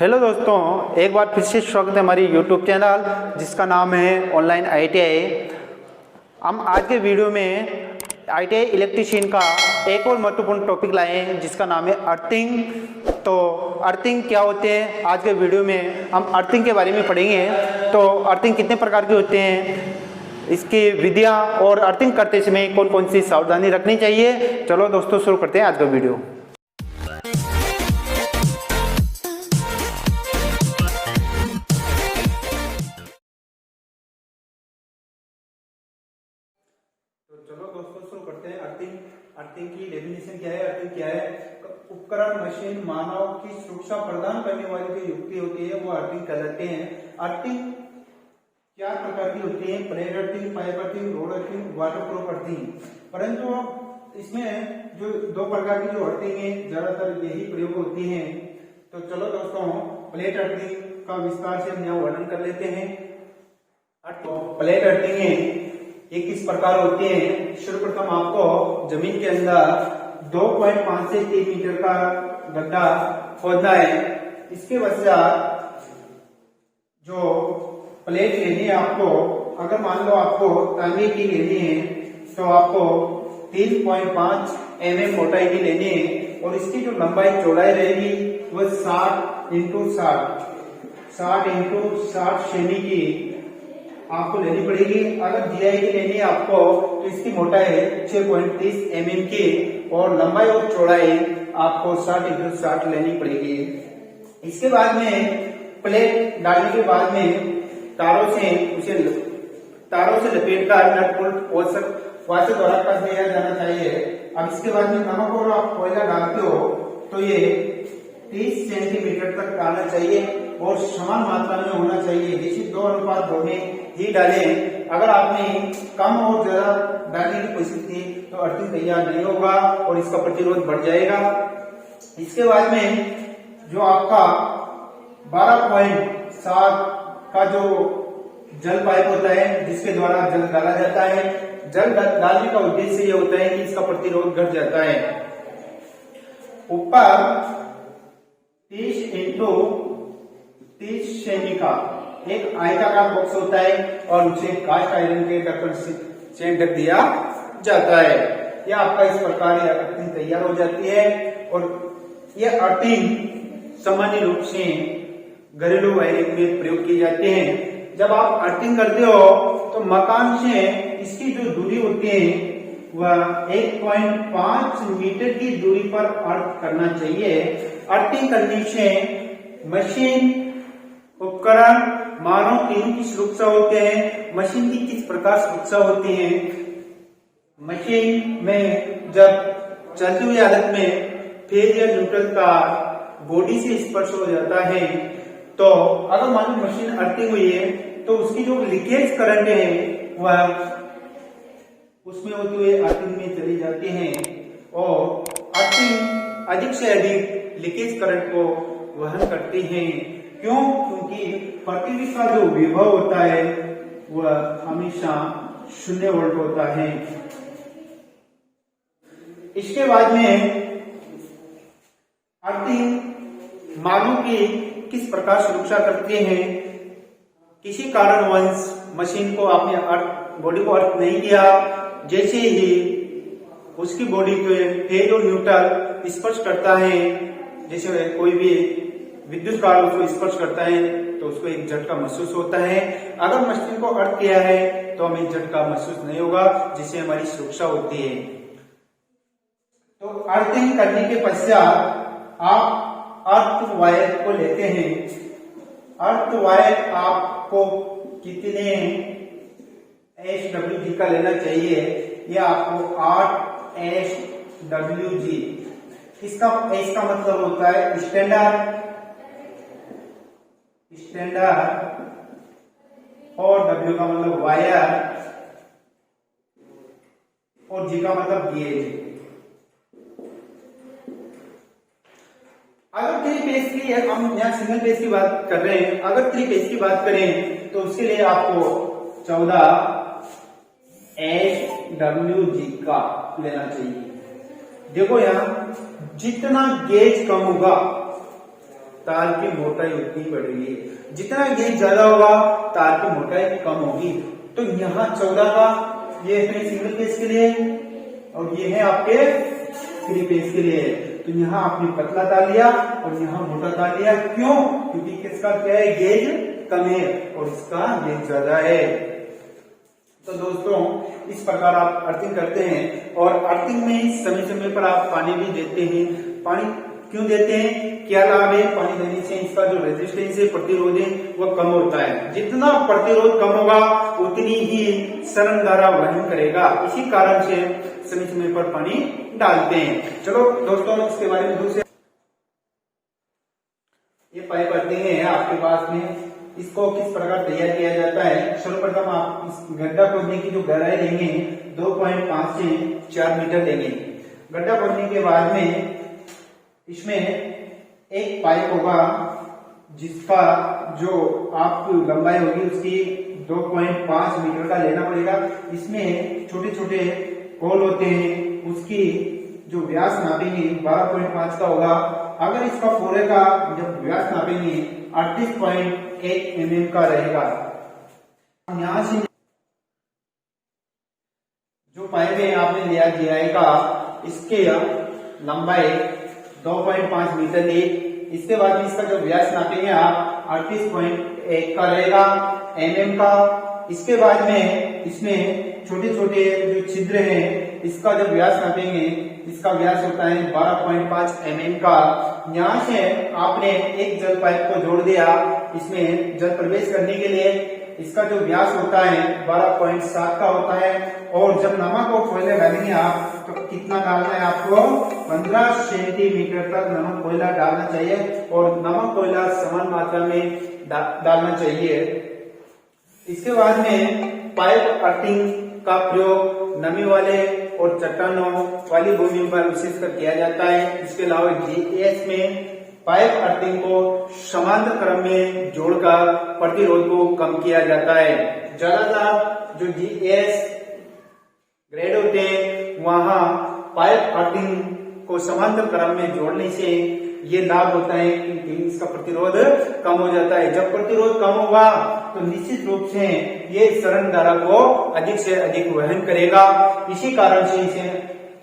Hello दोस्तों, एक बार फिर से स्वागत है हमारी यूट्यूब चैनल जिसका नाम है ऑनलाइन ITI। हम आज के वीडियो में ITI इलेक्ट्रीशियन का एक और महत्वपूर्ण टॉपिक लाए हैं जिसका नाम है अर्थिंग। तो अर्थिंग क्या होते हैं, आज के वीडियो में हम अर्थिंग के बारे में पढ़ेंगे। तो अर्थिंग कितने प्रकार के होते हैं, इसकी विधियाँ और अर्थिंग करते समय कौन कौन सी सावधानी रखनी चाहिए। चलो दोस्तों शुरू करते हैं आज का वीडियो। तो चलो दोस्तों शुरू करते हैं। अर्थिंग की डेफिनेशन क्या है। अर्थिंग क्या है? उपकरण, मशीन, मानव की सुरक्षा प्रदान करने वाली जो युक्ति होती है वो अर्थिंग कहलाते हैं। अर्थिंग चार प्रकार की होती है: plate earthing, pipe earthing, road earthing, waterproof earthing. परंतु इसमें जो दो प्रकार की जो अर्थिंग है ज्यादातर यही प्रयोग होती है। तो चलो दोस्तों प्लेट अर्थिंग का विस्तार से हम यहाँ वर्णन कर लेते हैं। प्लेट अर्थिंग है ये किस प्रकार होती है। सर्वप्रथम आपको जमीन के अंदर 2.5 से 3 मीटर का गड्ढा खोदना है। इसके पश्चात जो प्लेट लेनी है आपको, अगर मान लो आपको तांबे की लेनी है तो आपको 3.5 mm मोटाई की लेनी है और इसकी जो लंबाई चौड़ाई रहेगी वह 60 × 60 सेमी की आपको लेनी पड़ेगी। अगर GI की लेनी है आपको तो इसकी मोटाई 6.30 mm की और लंबाई और चौड़ाई आपको 60 × 60 लेनी पड़ेगी। इसके बाद में प्लेट डालने के बाद में तारों से लपेटकर नट बोल्ट वाशर द्वारा कस दिया जाना चाहिए। अब इसके बाद में नमक और आप कोयला डालते हो तो ये 30 सेंटीमीटर तक डालना चाहिए और समान मात्रा में होना चाहिए, जैसे 2:2 में ही डालें। अगर आपने कम और ज्यादा डालने की कोशिश की तो अर्थिंग तैयार नहीं होगा और इसका प्रतिरोध बढ़ जाएगा। इसके बाद में जो आपका 12.7 का जो जल पाइप होता है जिसके द्वारा जल डाला जाता है, जल डालने का उद्देश्य ये होता है कि इसका प्रतिरोध घट जाता है। ऊपर 30 × 30 सेमी का एक आयताकार बॉक्स होता है और उसे कास्ट आयरन के ढक्कन से ढक दिया जाता है। यह आपका इस प्रकार अर्थिंग तैयार हो जाती है। और यह अर्थिंग सामान्य रूप से घरेलू वायरिंग में प्रयोग की जाती है। जब आप अर्थिंग करते हो तो मकान से इसकी जो दूरी होती है वह 1.5 मीटर की दूरी पर अर्थ करना चाहिए। अर्थिंग करने से मशीन, उपकरण, मानव तीनों की सुरक्षा होते हैं। मशीन की किस प्रकार सुरक्षा होती है? मशीन में जब चलती हुई हालत में फेज या न्यूट्रल तार बॉडी से स्पर्श हो जाता है तो अगर मान लो मशीन अर्थिंग हुई है तो उसकी जो लीकेज करंट है वह उसमें होते हुए अर्थिंग में चली जाती है और अर्थिंग अधिक से अधिक लीकेज करंट को वहन करती है। क्यों? क्योंकि पृथ्वी का जो विभव होता है वह हमेशा 0 वोल्ट होता है। इसके बाद में अर्थिंग मानव की किस प्रकार सुरक्षा करते हैं। किसी कारणवश मशीन को आपने बॉडी को अर्थ नहीं किया, जैसे ही उसकी बॉडी के फेज और न्यूट्रल स्पर्श करता है, जैसे कोई भी विद्युत कार उसको स्पर्श करता है तो उसको एक झटका महसूस होता है। अगर मशीन को अर्थ किया है तो हमें झटका महसूस नहीं होगा, जिससे हमारी सुरक्षा होती है। तो अर्थिंग करने के पश्चात आप अर्थ वायर को लेते हैं। अर्थ वायर आपको कितने SWG का लेना चाहिए? यह आपको 8 SWG। इसका मतलब होता है स्टैंडर्ड और W का मतलब वायर और G का मतलब गेज। अगर 3 फेज की है, हम यहाँ सिंगल फेज की बात कर रहे हैं। अगर 3 फेज की बात करें तो उसके लिए आपको 14 SWG का लेना चाहिए। देखो यहाँ जितना गेज कम होगा तार की मोटाई उतनी बढ़ेगी। जितना गेज ज्यादा होगा तार की मोटाई कम होगी। तो यहाँ 14 का ये है सिंगल फेज के लिए और ये है आपके 3 फेज के लिए। तो यहाँ आपने पतला तार लिया और यहाँ मोटा तार लिया। क्यों? क्योंकि किसका क्या है, गेज कम है और इसका गेज ज्यादा है। तो दोस्तों इस प्रकार आप अर्थिंग करते हैं और अर्थिंग में समय समय पर आप पानी भी देते हैं। पानी क्यों देते हैं, क्या लाभ है? पानी देने से इसका जो रेजिस्टेंस है, प्रतिरोध है, वो कम होता है। जितना प्रतिरोध कम होगा उतनी ही सरल धारा वहन करेगा। इसी कारण से समय समय पर पानी डालते हैं। चलो दोस्तों इसके बारे में दूसरे ये पाइप अर्थिंग है आपके पास में, इसको किस प्रकार तैयार किया जाता है। सर्वप्रथम आप इस गड्ढा खोदने की जो गहराई लेंगे 2.5 से 4 मीटर लेंगे। गड्ढा खोदने के बाद में इसमें एक पाइप होगा जिसका जो आपकी लंबाई होगी उसकी 2.5 मीटर का लेना पड़ेगा। इसमें छोटे छोटे होल होते हैं, उसकी जो व्यास नापेंगे 12.5 का होगा। अगर इसका पूरे का जब व्यास नापेंगे 38.1 mm का रहेगा। यहाँ से जो पाइप है आपने लिया GI का, इसके लंबाई 2.5 मीटर ली। इसके बाद में इसका जो व्यास नापेंगे आप 38.1 का रहेगा mm का। इसके बाद में इसमें छोटे छोटे जो छिद्र हैं इसका जब व्यास नापेंगे, इसका व्यास होता है 12.5 mm का। यहाँ से आपने एक जल पाइप को जोड़ दिया, इसमें जल प्रवेश करने के लिए इसका जो व्यास होता है 12.7 का होता है। और जब नमक और कोयला डालेंगे आप तो कितना डालना है आपको, 15 सेंटीमीटर तक नमक कोयला डालना चाहिए और नमक कोयला समान मात्रा में डालना चाहिए। इसके बाद में पाइप अर्थिंग का प्रयोग नमी वाले और चट्टानों वाली भूमि पर विशेषकर किया जाता है। इसके अलावा GS में पाइप अर्थिंग को समांतर क्रम में जोड़कर प्रतिरोध को कम किया जाता है। ज्यादातर जो GS ग्रेड होते हैं वहां पाइप अर्थिंग को समांतर क्रम में जोड़ने से ये लाभ होता है कि इसका प्रतिरोध कम हो जाता है। जब प्रतिरोध कम होगा तो निश्चित रूप से ये सरल धारा को अधिक से अधिक वहन करेगा। इसी कारण से इसे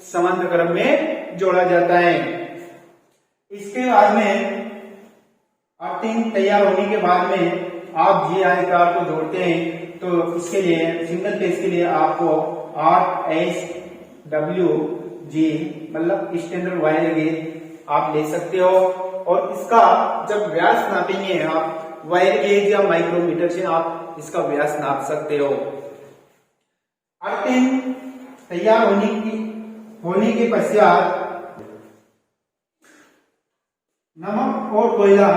समांतर क्रम में जोड़ा जाता है। इसके बाद में अर्थिंग तैयार होने के बाद में आप GI तार को जोड़ते हैं तो इसके लिए सिंगल फेज के लिए आपको 8SWG मतलब स्टैंडर्ड वायर गेज आप ले सकते हो। और इसका जब व्यास नापेंगे आप वायर गेज या माइक्रोमीटर से आप इसका व्यास नाप सकते हो। अर्थिंग तैयार होने के पश्चात नमक और कोयला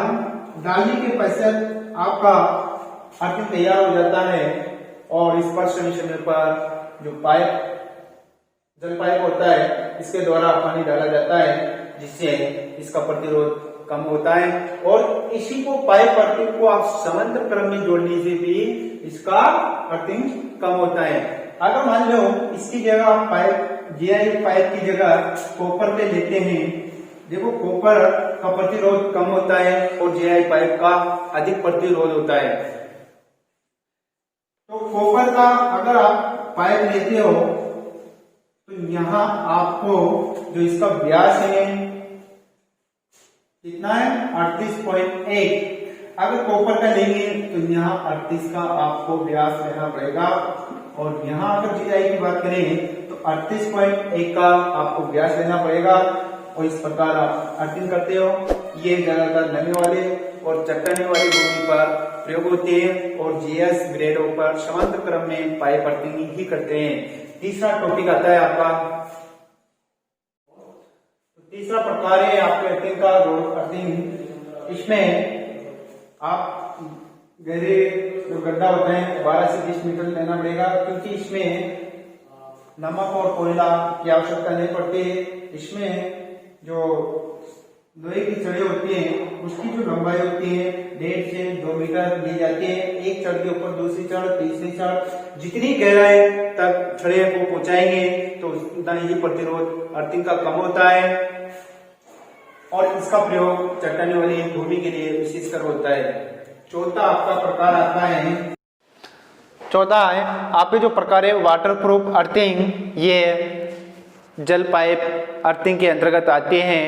डालने के पश्चात आपका अर्थिंग तैयार हो जाता है। और इस पर समय समय पर जो जल पाइप होता है इसके द्वारा पानी डाला जाता है जिससे इसका प्रतिरोध कम होता है। और इसी को पाइप अर्थिंग को आप समांतर क्रम में जोड़ने से भी इसका अर्थिंग कम होता है। अगर मान लो इसकी जगह आप GI पाइप की जगह कॉपर पे लेते हैं, देखो कॉपर का प्रतिरोध कम होता है और GI पाइप का अधिक प्रतिरोध होता है। तो कॉपर का अगर आप पाइप लेते हो तो यहाँ आपको जो इसका व्यास है कितना है 38.1। अगर कॉपर का लेंगे तो यहाँ 38 का आपको व्यास लेना पड़ेगा। और यहाँ अगर GI की बात करें तो 38.1 का आपको व्यास लेना पड़ेगा। और इस प्रकार आप अर्थिंग करते हो। ये ज्यादातर नमी वाले और चट्टाने वाली भूमि पर प्रयोग होते हैं और GS ग्रेडों पर समांतर क्रम में पाइप अर्थिंग ही करते हैं। तीसरा टॉपिक आता है आपका, तीसरा प्रकार है आपके अर्थिंग का रोड अर्थिंग। इसमें आप गहरे जो गड्ढा होता है 12 से 20 मीटर लेना पड़ेगा क्योंकि इसमें नमक और कोयला की आवश्यकता नहीं पड़ती। इसमें जो लोहे की छड़ें होती हैं उसकी जो लंबाई होती है 1.5 से 2 मीटर ली जाती है। एक छड़ के ऊपर दूसरी छड़, तीसरी छड़, जितनी गहराई तक छड़े को पहुंचाएंगे तो उतना ही प्रतिरोध अर्थिंग का कम होता है। और इसका प्रयोग चट्टानी वाली भूमि के लिए विशेषकर होता है। चौथा आपका प्रकार आता है, चौथा है आपके जो प्रकार है वाटरप्रूफ अर्थिंग, ये जल पाइप अर्थिंग के अंतर्गत आते हैं।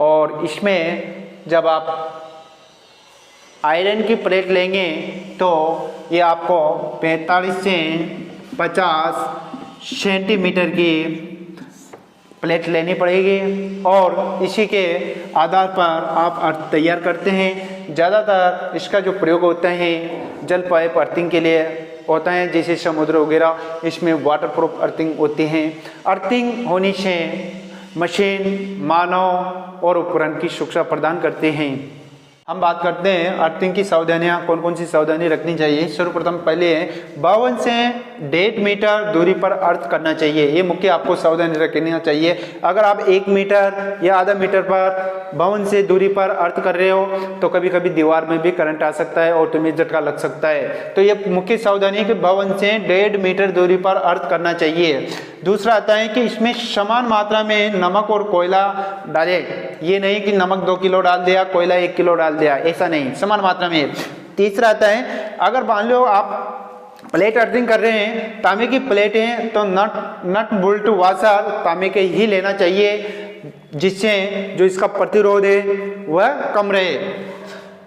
और इसमें जब आप आयरन की प्लेट लेंगे तो ये आपको 45 से 50 सेंटीमीटर की प्लेट लेनी पड़ेगी और इसी के आधार पर आप अर्थ तैयार करते हैं। ज़्यादातर इसका जो प्रयोग होता है जल पाइप अर्थिंग के लिए होता है, जैसे समुद्र वगैरह, इसमें वाटरप्रूफ अर्थिंग होती हैं। अर्थिंग होने से मशीन, मानव और उपकरण की सुरक्षा प्रदान करते हैं। हम बात करते हैं अर्थिंग की सावधानियां, कौन कौन सी सावधानी रखनी चाहिए। सर्वप्रथम पहले 52 से 1.5 मीटर दूरी पर अर्थ करना चाहिए, ये मुख्य आपको सावधानी रखनी चाहिए। अगर आप 1 मीटर या आधा मीटर पर 52 से दूरी पर अर्थ कर रहे हो तो कभी कभी दीवार में भी करंट आ सकता है और तुम्हें झटका लग सकता है। तो ये मुख्य सावधानी है कि 52 से 1.5 मीटर दूरी पर अर्थ करना चाहिए। दूसरा आता है कि इसमें समान मात्रा में नमक और कोयला डाले, ये नहीं कि नमक 2 किलो डाल दिया, कोयला 1 किलो डाल दिया, ऐसा नहीं, समान मात्रा में। तीसरा आता है अगर मान लो आप प्लेट अर्थिंग कर रहे हैं, तांबे की प्लेट है तो नट बोल्ट वाशर तांबे के ही लेना चाहिए, जिससे जो इसका प्रतिरोध है वह कम रहे।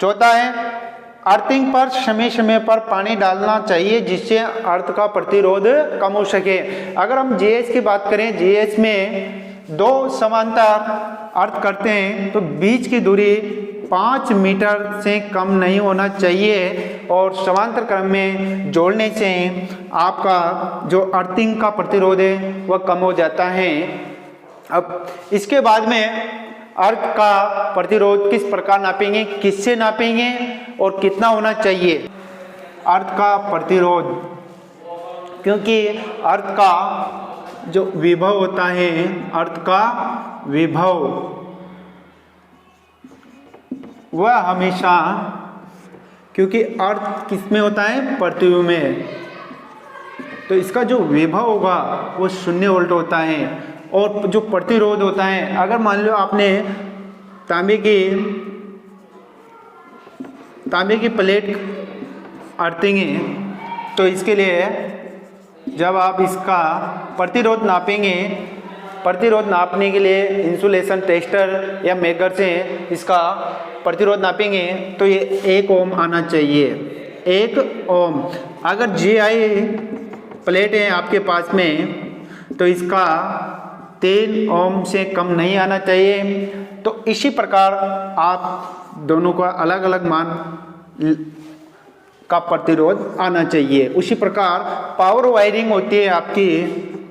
चौथा है अर्थिंग पर समय समय पर पानी डालना चाहिए, जिससे अर्थ का प्रतिरोध कम हो सके। अगर हम जीएस की बात करें, जीएस में 2 समांतर अर्थ करते हैं तो बीच की दूरी 5 मीटर से कम नहीं होना चाहिए और समांतर क्रम में जोड़ने से आपका जो अर्थिंग का प्रतिरोध है वह कम हो जाता है। अब इसके बाद में अर्थ का प्रतिरोध किस प्रकार नापेंगे, किससे नापेंगे और कितना होना चाहिए। अर्थ का प्रतिरोध, क्योंकि अर्थ का जो विभव होता है, अर्थ का विभव वह हमेशा, क्योंकि अर्थ किसमें होता है, पृथ्वी में, तो इसका जो विभव होगा वो 0 वोल्ट होता है। और जो प्रतिरोध होता है, अगर मान लो आपने तांबे की प्लेट अर्थिंग है तो इसके लिए जब आप इसका प्रतिरोध नापेंगे, प्रतिरोध नापने के लिए इंसुलेशन टेस्टर या मेगर से इसका प्रतिरोध नापेंगे तो ये 1 ओम आना चाहिए, 1 ओम। अगर GI प्लेट है आपके पास में तो इसका 3 ओम से कम नहीं आना चाहिए। तो इसी प्रकार आप दोनों का अलग अलग मान का प्रतिरोध आना चाहिए। उसी प्रकार पावर वायरिंग होती है आपकी,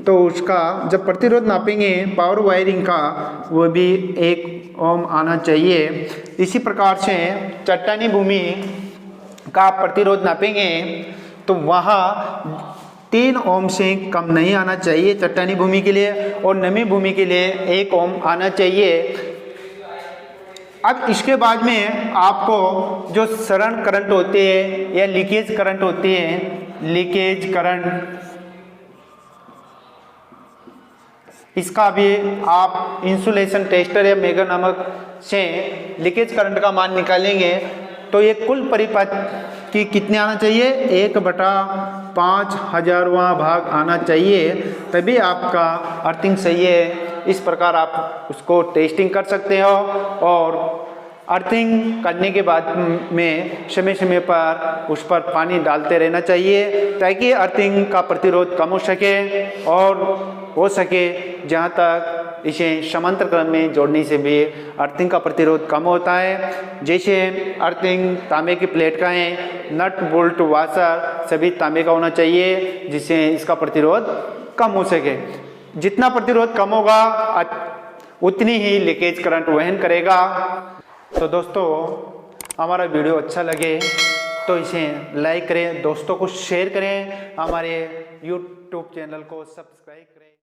तो उसका जब प्रतिरोध नापेंगे पावर वायरिंग का, वो भी 1 ओम आना चाहिए। इसी प्रकार से चट्टानी भूमि का प्रतिरोध नापेंगे तो वहाँ 3 ओम से कम नहीं आना चाहिए चट्टानी भूमि के लिए, और नमी भूमि के लिए 1 ओम आना चाहिए। अब इसके बाद में आपको जो सरण करंट होते हैं या लीकेज करंट होते हैं, लीकेज करंट, इसका भी आप इंसुलेशन टेस्टर या मेगर नामक से लीकेज करंट का मान निकालेंगे तो ये कुल परिपथ की कितने आना चाहिए, 1/5000वां भाग आना चाहिए, तभी आपका अर्थिंग सही है। इस प्रकार आप उसको टेस्टिंग कर सकते हो और अर्थिंग करने के बाद में समय समय पर उस पर पानी डालते रहना चाहिए ताकि अर्थिंग का प्रतिरोध कम हो सके और हो सके जहाँ तक इसे समांतर क्रम में जोड़ने से भी अर्थिंग का प्रतिरोध कम होता है। जैसे अर्थिंग तांबे की प्लेट का है, नट बोल्ट वाशर सभी तांबे का होना चाहिए जिससे इसका प्रतिरोध कम हो सके। जितना प्रतिरोध कम होगा उतनी ही लीकेज करंट वहन करेगा। तो दोस्तों हमारा वीडियो अच्छा लगे तो इसे लाइक करें, दोस्तों को शेयर करें, हमारे YouTube चैनल को सब्सक्राइब